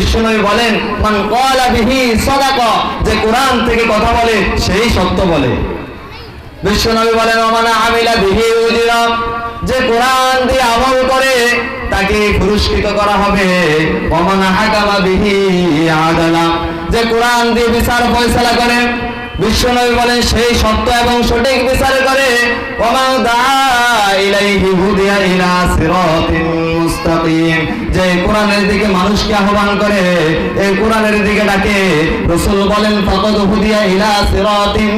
বিশ্বনবী বলেন মান ক্বালা বিহি সাদাকা, যে কোরআন থেকে কথা বলে সেই সত্য বলে। বিশ্বনবী বলেন ওমান আমিলা বিহি উজিরা, যে কোরআন দিয়ে আমল করে তাকে পুরস্কৃত করা হবে। ওমান হাকামা বিহি আদালা, যে কোরআন দিয়ে বিচার ফয়সালা করে বিশ্বনবী বলেন সেই সত্য এবং সঠিক বিচার করে। ওমান দাআ ইলাইহি হুদিয়া ইলা সিরাতিন মুস্তাকিম, যে কোরআনের দিকে মানুষকে আহ্বান করে, এই কোরআনের দিকে ডাকে, রাসূল বলেন ফাকাদ হুদিয়া ইলা সিরাতিন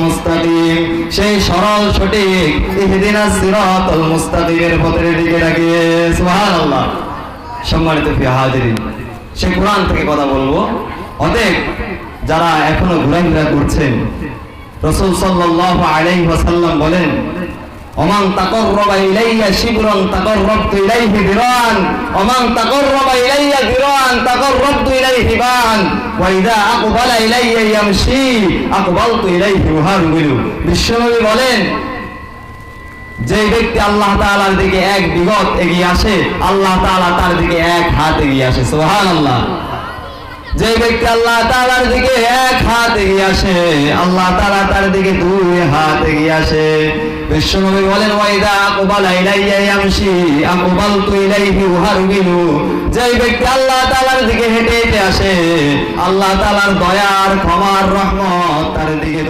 মুস্তাকিম, সেই সরল সঠিক ইহদিনাস সিরাতাল মুস্তাকিমের পথের দিকে ডাকে। সুবহানাল্লাহ। সম্মানিত প্রিয় হাজিরিন, সেই কোরআন থেকে কথা বলবো। অতএব যারা এখনো ঘোরাফেরা করছেন, রাসূল সাল্লাল্লাহু আলাইহি ওয়াসাল্লাম বলেন ওমান তাকাররাবা ইলাইয়া শিবরান তাকাররাবতু ইলাইহি দিরান, ওমান তাকাররাবা ইলাইয়া দিরান তাকাররাবতু ইলাইহি বান, ওয়া ইযা আকবালা ইলাইয়া ইয়ামশি আকবালতু ইলাইহি মুহারবিলু। বিশ্বনবী বলেন যে ব্যক্তি আল্লাহ তাআলার দিকে এক বিগত এগিয়ে আসে, আল্লাহ তাআলা তার দিকে এক হাত এগিয়ে আসে। সুবহানাল্লাহ। যে ব্যক্তি আল্লাহ তাআলার দিকে এক হাত এগিয়ে আসে, আল্লাহ তাআলা তার দিকে দুই হাত এগিয়ে আসে। বিশ্বনবী বলেন ওয়া ইযা আকবালা ইলাইয়া ইয়ামশি আকবালতু ইলাইহি উহারবিলু, যে ব্যক্তি আল্লাহ তাআলার দিকে হেঁটে হেঁটে আসে, আল্লাহ তাআলার দয়ার ক্ষমার রহমত তার দিকে